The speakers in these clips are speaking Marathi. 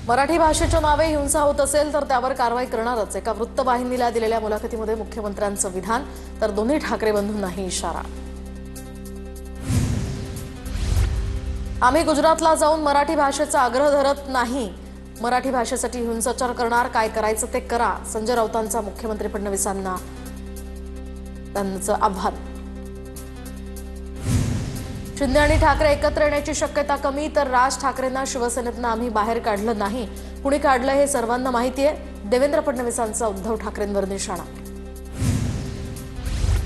मराठी भाषेच्या नावे हिंसा होत असेल तर त्यावर कारवाई करणारच, एका वृत्तवाहिनीला दिलेल्या मुलाखतीमध्ये मुख्यमंत्र्यांचं विधान, तर दोन्ही ठाकरे बंधूंनाही इशारा। आम्ही गुजरातला जाऊन मराठी भाषेचा आग्रह धरत नाही, मराठी भाषेसाठी हिंसाचार करणार, काय करायचं ते करा, संजय राऊतांचा मुख्यमंत्री फडणवीसांना त्यांचं आव्हान। शिंदे आणि ठाकरे एकत्र येण्याची शक्यता कमी, तर राज ठाकरेंना शिवसेनेतनं आम्ही बाहेर काढलं नाही, कुणी काढलं हे सर्वांना माहिती आहे, देवेंद्र फडणवीसांचा उद्धव ठाकरेंवर निशाणा।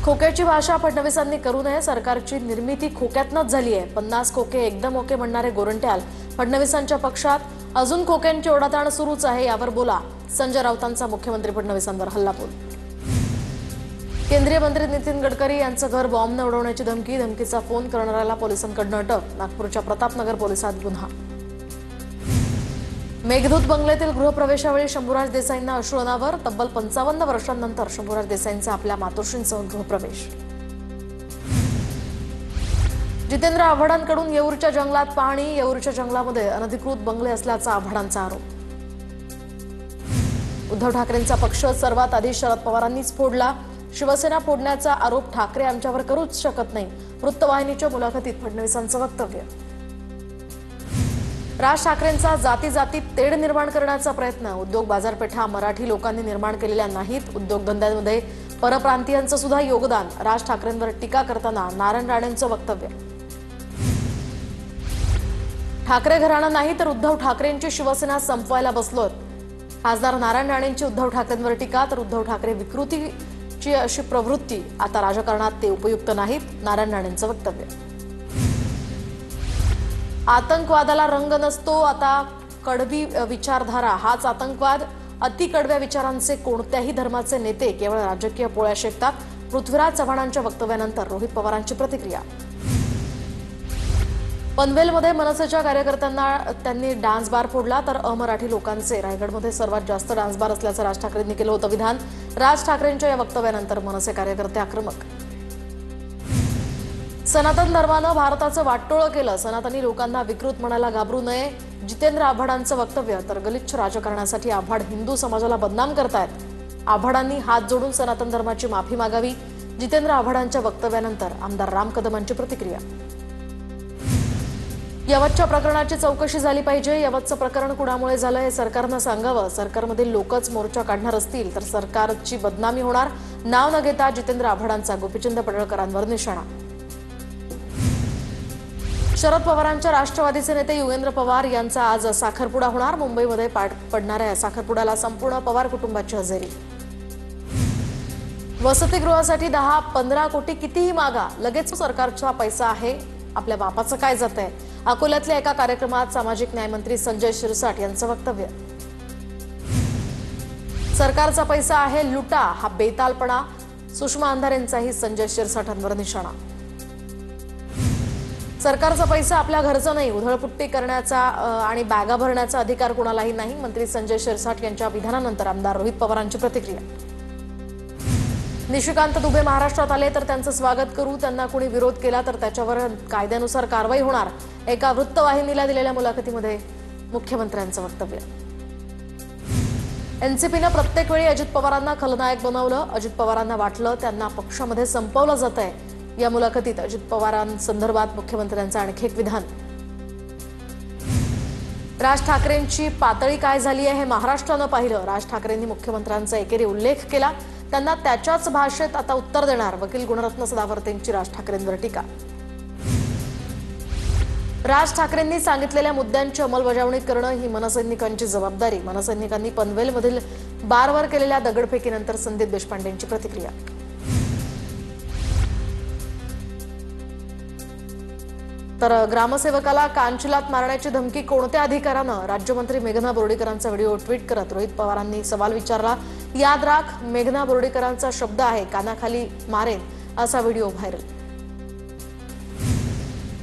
खोक्याची भाषा फडणवीसांनी करू नये, सरकारची निर्मिती खोक्यातनच झाली आहे, 50 खोके एकदम ओके म्हणणारे गोरंट्याल फडणवीसांच्या पक्षात, अजून खोक्यांची ओढाताण सुरूच आहे, यावर बोला, संजय राऊतांचा मुख्यमंत्री फडणवीसांवर हल्लाबोल। केंद्रीय मंत्री नितीन गडकरी यांचं घर बॉम्बने उडवण्याची धमकी, धमकीचा फोन करणाऱ्याला पोलिसांकडून अटक, नागपूरच्या प्रतापनगर पोलिसात गुन्हा। मेघदूत बंगल्यातील गृहप्रवेशावेळी शंभूराज देसाईंना अश्रू अनावर, तब्बल 55 वर्षांनंतर शंभूराज देसाईंचा आपल्या मातोश्रींसह गृहप्रवेश। जितेंद्र आव्हाडांकडून येऊरच्या जंगलात पाहणी, येऊरच्या जंगलामध्ये अनधिकृत बंगले असल्याचा आव्हाडांचा आरोप। उद्धव ठाकरेंचा पक्ष सर्वात आधी शरद पवारांनीच फोडला, शिवसेना फोडण्याचा आरोप ठाकरे आमच्यावर करूच शकत नाही, वृत्तवाहिनीच्या मुलाखतीत फडणवीसांचं वक्तव्य। राज ठाकरेंचा जाती जातीत तेढ निर्माण करण्याचा प्रयत्न, उद्योग बाजारपेठा मराठी लोकांनी निर्माण केलेल्या नाहीत, उद्योगधंद्यांमध्ये परप्रांतीयांचं सुद्धा योगदान, राज ठाकरेंवर टीका करताना नारायण राणेंचं वक्तव्य। ठाकरे घराणा नाही तर उद्धव ठाकरेंची शिवसेना संपवायला बसलोत, खासदार नारायण राणेंची उद्धव ठाकरेंवर टीका, तर उद्धव ठाकरे विकृतीची अशी प्रवृत्ती आता राजकारणात ते उपयुक्त नाहीत, नारायण राणेंचं वक्तव्य। आतंकवादाला रंग नसतो, आता कडवी विचारधारा हाच आतंकवाद, अतिकडव्या विचारांचे कोणत्याही धर्माचे नेते केवळ राजकीय पोळ्या शेकतात, पृथ्वीराज चव्हाणांच्या वक्तव्यानंतर रोहित पवारांची प्रतिक्रिया। पनवेलमध्ये मनसेच्या कार्यकर्त्यांना त्यांनी डान्स बार फोडला, तर अमराठी लोकांचे रायगडमध्ये सर्वात जास्त डान्स बार असल्याचं राज ठाकरेंनी केलं होतं विधान, राज ठाकरेंच्या या वक्तव्यानंतर मनसे कार्यकर्ते आक्रमक। सनातन धर्मानं भारताचं वाटोळं केलं, सनातनी लोकांना विकृत म्हणायला घाबरू नये, जितेंद्र आव्हाडांचं वक्तव्य, तर गलिच्छ राजकारणासाठी आव्हाड हिंदू समाजाला बदनाम करतायत, आव्हाडांनी हात जोडून सनातन धर्माची माफी मागावी, जितेंद्र आव्हाडांच्या वक्तव्यानंतर आमदार राम कदमांची प्रतिक्रिया। यवतच्या प्रकरणाची चौकशी झाली पाहिजे, यवतचं प्रकरण कुणामुळे झालं हे सरकारनं सांगावं, सरकारमधील लोकच मोर्चा काढणार असतील तर सरकारची बदनामी होणार, नाव न घेता जितेंद्र आव्हाडांचा गोपीचंद पडळकरांवर निशाणा। शरद पवारांच्या राष्ट्रवादीचे नेते युगेंद्र पवार यांचा आज साखरपुडा होणार, मुंबईमध्ये पडणाऱ्या साखरपुड्याला संपूर्ण पवार कुटुंबाची हजेरी। वसतिगृहासाठी 10-15 कोटी कितीही मागा, लगेच सरकारचा पैसा आहे, आपल्या बापाचं काय जातंय, अकोल्यातल्या एका कार्यक्रमात सामाजिक न्यायमंत्री संजय शिरसाट यांचं वक्तव्य। सरकारचा पैसा आहे लुटा, हा बेतालपणा, सुषमा अंधारेंचाही संजय शिरसाटांवर निशाणा। सरकारचा पैसा आपल्या घरचा नाही, उधळपुट्टी करण्याचा आणि बॅगा भरण्याचा अधिकार कोणालाही नाही, मंत्री संजय शिरसाट यांच्या विधानानंतर आमदार रोहित पवारांची प्रतिक्रिया। निशिकांत दुबे महाराष्ट्रात आले तर त्यांचं स्वागत करू, त्यांना कोणी विरोध केला तर त्याच्यावर कायद्यानुसार कारवाई होणार, एका वृत्तवाहिनीला दिलेल्या मुलाखतीमध्ये मुख्यमंत्र्यांचं वक्तव्य। एनसीपीनं प्रत्येक वेळी अजित पवारांना खलनायक बनवलं, अजित पवारांना वाटलं त्यांना पक्षामध्ये संपवलं जातंय, या मुलाखतीत अजित पवारांसंदर्भात मुख्यमंत्र्यांचं आणखी एक विधान। राज ठाकरेंची पातळी काय झाली आहे हे महाराष्ट्रानं पाहिलं, राज ठाकरेंनी मुख्यमंत्र्यांचा एकेरी उल्लेख केला, त्यांना त्याच्याच भाषेत आता उत्तर देणार, वकील गुणरत्न सदावर्तेंची राज ठाकरेंवर टीका। राज ठाकरेंनी सांगितलेल्या मुद्द्यांची अंमलबजावणी करणं ही मनसैनिकांची जबाबदारी, मनसैनिकांनी पनवेलमधील बारवर केलेल्या दगडफेकीनंतर संदीप देशपांडेंची प्रतिक्रिया। तर ग्रामसेवकाला कांचिलात मारण्याची धमकी कोणत्या अधिकारानं, राज्यमंत्री मेघना बोर्डीकरांचा व्हिडिओ ट्विट करत रोहित पवारांनी सवाल विचारला, याद राख मेघना बोर्डीकरांचा शब्द आहे, कानाखाली मारेन असा व्हिडिओ व्हायरल।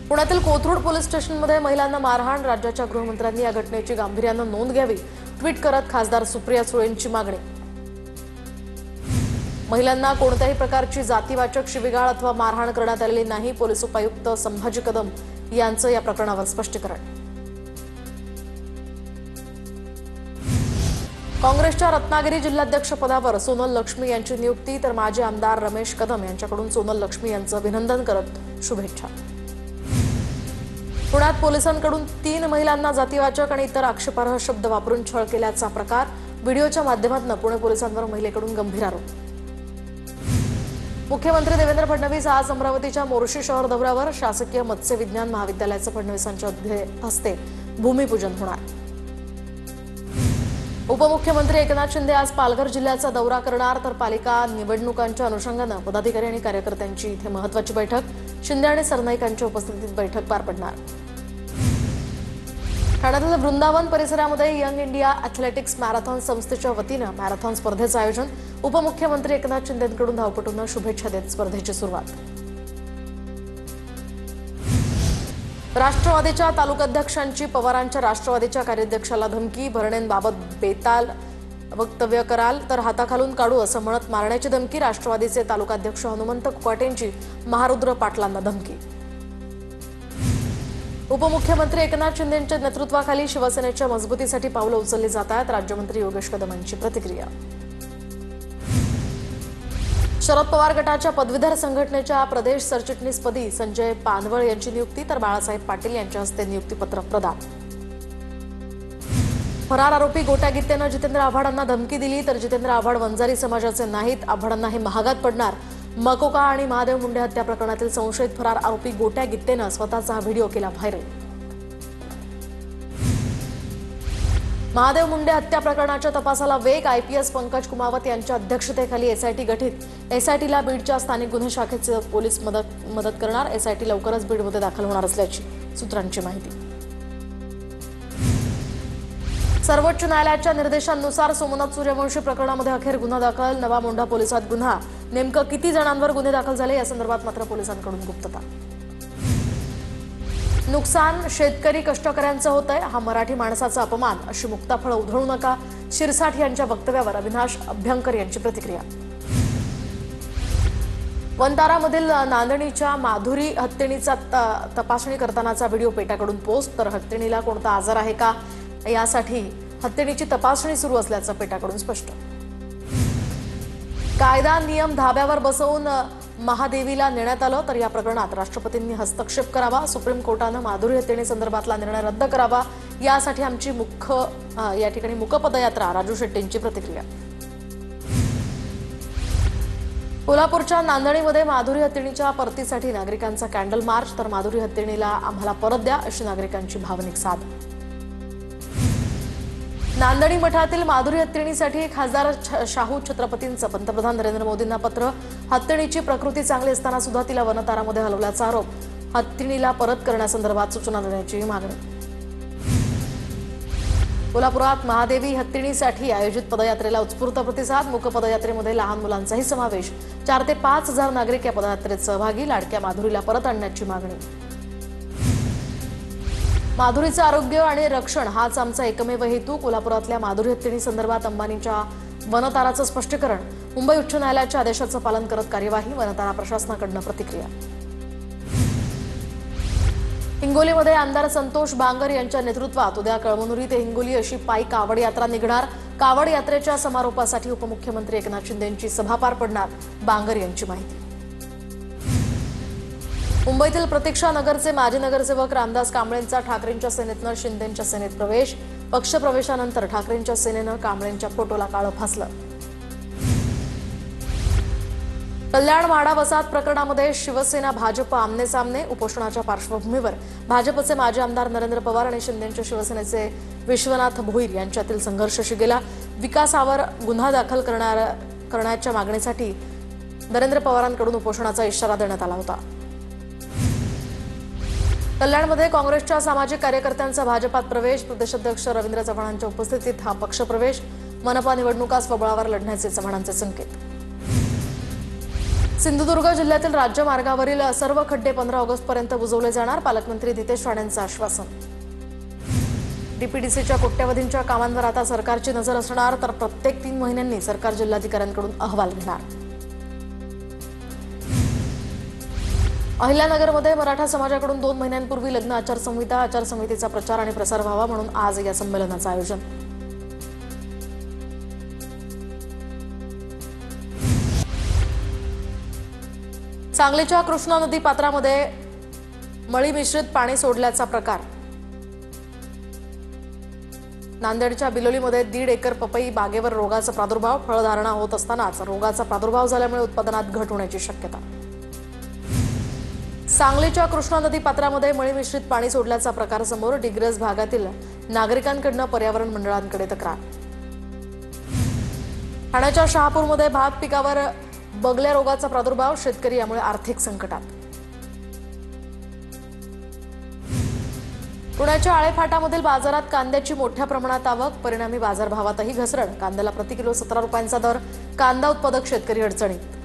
पुण्यातील कोथरूड पोलीस स्टेशनमध्ये महिलांना मारहाण, राज्याच्या गृहमंत्र्यांनी या घटनेची गांभीर्यानं नोंद घ्यावी, ट्विट करत खासदार सुप्रिया सुळेंची मागणी। महिलांना कोणत्याही प्रकारची जातीवाचक शिवीगाळ अथवा मारहाण करण्यात आलेली नाही, पोलीस उपायुक्त संभाजी कदम यांचं या प्रकरणावर स्पष्टीकरण। काँग्रेसच्या रत्नागिरी जिल्हाध्यक्ष पदावर सोनल लक्ष्मी यांची नियुक्ती, तर माजी आमदार रमेश कदम यांच्याकडून सोनल लक्ष्मी यांचं अभिनंदन करत शुभेच्छा. पुण्यात पोलिसांकडून 3 महिलांना जातीवाचक आणि इतर आक्षेपार्ह शब्द वापरून छळ केल्याचा प्रकार, व्हिडिओच्या माध्यमातून पुणे पोलिसांवर महिलेकडून गंभीर आरोप. मुख्यमंत्री देवेंद्र फडणवीस आज अमरावतीच्या मोर्शी शहर दौऱ्यावर, शासकीय मत्स्य विज्ञान महाविद्यालयाचं फडणवीसांच्या हस्ते भूमिपूजन होणार. उपमुख्यमंत्री एकनाथ शिंदे आज पालघर जिल्ह्याचा दौरा करणार, तर पालिका निवडणुकांच्या अनुषंगानं पदाधिकारी आणि कार्यकर्त्यांची इथे महत्त्वाची बैठक, शिंदे आणि सरनाईक यांच्या उपस्थितीत बैठक पार पडणार. ठाण्यातील वृंदावन परिसरामध्ये यंग इंडिया ॲथलेटिक्स मॅरेथॉन संस्थेच्या वतीनं मॅरेथॉन स्पर्धेचं आयोजन, उपमुख्यमंत्री एकनाथ शिंदेंकडून धावपटूंना शुभेच्छा देत स्पर्धेची सुरुवात. राष्ट्रवादीच्या तालुकाध्यक्षांची पवारांच्या राष्ट्रवादीच्या कार्याध्यक्षाला धमकी, भरणेंबाबत बेताल वक्तव्य कराल तर हाताखालून काढू असं म्हणत मारण्याची धमकी, राष्ट्रवादीचे तालुकाध्यक्ष हनुमंत कुकाटेंची महारुद्र पाटलांना धमकी. उपमुख्यमंत्री एकनाथ शिंदेंच्या नेतृत्वाखाली शिवसेनेच्या मजबूतीसाठी पावलं उचलली जात आहेत, राज्यमंत्री योगेश कदम यांची प्रतिक्रिया. शरद पवार गटाच्या पदवीधर संघटनेच्या प्रदेश सरचिटणीसपदी संजय पानवळ यांची नियुक्ती, तर बाळासाहेब पाटील यांच्या हस्ते नियुक्तीपत्र प्रदान. फरार आरोपी गोट्या गित्तेनं जितेंद्र आव्हाडांना धमकी दिली, तर जितेंद्र आव्हाड वंजारी समाजाचे नाहीत, आव्हाडांना हे महागात पडणार. मकोका आणि महादेव मुंडे हत्या प्रकरणातील संशयित फरार आरोपी गोट्या गित्तेनं स्वतःचा हा व्हिडिओ केला व्हायरल. महादेव मुंडे हत्या प्रकरणाच्या तपासाला वेग, आयपीएस पंकज कुमावत यांच्या अध्यक्षतेखाली एसआयटी गठीत, एसआयटीला बीडच्या स्थानिक गुन्हे शाखेचे पोलीस मदत करणार. एसआयटी लवकरच बीडमध्ये दाखल होणार असल्याची सूत्रांची माहिती. सर्वोच्च न्यायालयाच्या निर्देशांनुसार सोमनाथ सूर्यवंशी प्रकरणामध्ये अखेर गुन्हा दाखल, नवा मोंढा पोलिसात गुन्हा. नेमकं किती जणांवर गुन्हे दाखल झाले या संदर्भात मात्र पोलिसांकडून गुप्तता. नुकसान शेतकरी कष्टकऱ्यांचं होतंय, हा मराठी माणसाचा अपमान, अशी मुक्ताफळं उधळू नका, शिरसाठ यांच्या वक्तव्यावर अविनाश अभ्यंकर यांची प्रतिक्रिया. वंतारामधील नांदणीच्या माधुरी हत्तीणीचा तपासणी करतानाचा व्हिडिओ पेटाकडून पोस्ट, तर हत्तीणीला कोणता आजार आहे का यासाठी हत्तीणीची तपासणी सुरू असल्याचं पेटाकडून स्पष्ट. कायदा नियम धाब्यावर बसवून महादेवीला नेण्यात आलं, तर या प्रकरणात राष्ट्रपतींनी हस्तक्षेप करावा, सुप्रीम कोर्टानं माधुरी हत्तीणी संदर्भातला निर्णय रद्द करावा, यासाठी आमची या ठिकाणी मुक पदयात्रा, राजू शेट्टींची प्रतिक्रिया. कोल्हापूरच्या नांदणीमध्ये माधुरी हत्तीणीच्या परतीसाठी नागरिकांचा कॅन्डल मार्च, तर माधुरी हत्तीणीला आम्हाला परत द्या अशी नागरिकांची भावनिक साद. नांदणी मठातील माधुरी हत्तीणीसाठी खासदार शाहू छत्रपतींचं पंतप्रधान नरेंद्र मोदींना पत्र, हत्तीणीची प्रकृती चांगली असताना सुद्धा तिला वनतारामध्ये हलवल्याचा आरोप, हत्तीणीला परत करण्यासंदर्भात सूचना देण्याची मागणी. कोल्हापुरात महादेवी हत्तीणीसाठी आयोजित पदयात्रेला उत्स्फूर्त प्रतिसाद, मूक पदयात्रेमध्ये लहान मुलांचाही समावेश, 4 ते 5 हजार नागरिक या पदयात्रेत सहभागी, लाडक्या माधुरीला परत आणण्याची मागणी. माधुरीचं आरोग्य आणि रक्षण हाच आमचा एकमेव हेतू, कोल्हापुरातल्या माधुरी हत्तीणी संदर्भात अंबानींच्या वनताराचं स्पष्टीकरण, मुंबई उच्च न्यायालयाच्या आदेशाचं पालन करत कार्यवाही, वनतारा प्रशासनाकडून प्रतिक्रिया. हिंगोलीमध्ये आमदार संतोष बांगर यांच्या नेतृत्वात उद्या कळमनुरी ते हिंगोली अशी पायी कावड यात्रा निघणार, कावड यात्रेच्या समारोपासाठी उपमुख्यमंत्री एकनाथ शिंदेंची सभा पार पडणार, बांगर यांची माहिती. मुंबईतील प्रतीक्षा नगरचे माजी नगरसेवक रामदास कांबळेंचा ठाकरेंच्या सेनेतनं शिंदेंच्या सेनेत प्रवेश, पक्षप्रवेशानंतर ठाकरेंच्या सेनेनं कांबळेंच्या फोटोला काळं फासलं. कल्याण म्हाडा वसाहत प्रकरणामध्ये शिवसेना भाजप आमने सामने, उपोषणाच्या पार्श्वभूमीवर भाजपचे माजी आमदार नरेंद्र पवार आणि शिंदेंच्या शिवसेनेचे विश्वनाथ भोईर यांच्यातील संघर्ष शिगेला, विकासावर गुन्हा दाखल करण्याच्या मागणीसाठी नरेंद्र पवारांकडून उपोषणाचा इशारा देण्यात आला होता. कल्याणमध्ये काँग्रेसच्या सामाजिक कार्यकर्त्यांचा भाजपात प्रवेश, प्रदेशाध्यक्ष रवींद्र चव्हाणांच्या उपस्थितीत हा पक्षप्रवेश, मनपा निवडणुका स्वबळावर लढण्याचे चव्हाणांचे संकेत. सिंधुदुर्ग जिल्ह्यातील राज्य मार्गावरील सर्व खड्डे 15 ऑगस्टपर्यंत बुजवले जाणार, पालकमंत्री नितेश राणेंचं आश्वासन. डीपीडीसीच्या कोट्यवधींच्या कामांवर आता सरकारची नजर असणार, तर प्रत्येक 3 महिन्यांनी सरकार जिल्हाधिकाऱ्यांकडून अहवाल घेणार. अहिल्यानगरमध्ये मराठा समाजाकडून 2 महिन्यांपूर्वी लग्न आचारसंहितेचा प्रचार आणि प्रसार व्हावा म्हणून आज या संमेलनाचं आयोजन. सांगलीच्या कृष्णा नदी पात्रामध्ये मळी मिश्रित पाणी सोडल्याचा प्रकार। नांदेडच्या बिलोलीमध्ये 1.5 एकर पपई बागेवर रोगाचा प्रादुर्भाव। फळधारणा होत असतानाच रोगाचा प्रादुर्भाव झाल्यामुळे उत्पादनात घट होण्याची शक्यता। सांगलीच्या कृष्णा नदी पात्रामध्ये मळी मिश्रित पाणी सोडल्याचा प्रकार समोर। डिग्रस भागातील नागरिकांकडून पर्यावरण मंडळांकडे तक्रार। ठाण्याच्या शहापूरमध्ये भात पिकावर बगल्या रोगाचा प्रादुर्भाव। शेतकरी यामुळे आर्थिक संकटात। पुण्याच्या आळेफाटामधील बाजारात कांद्याची मोठ्या प्रमाणात आवक, परिणामी बाजारभावातही घसरण। कांद्याला प्रति किलो 17 रुपयांचा दर। कांदा उत्पादक शेतकरी अडचणीत।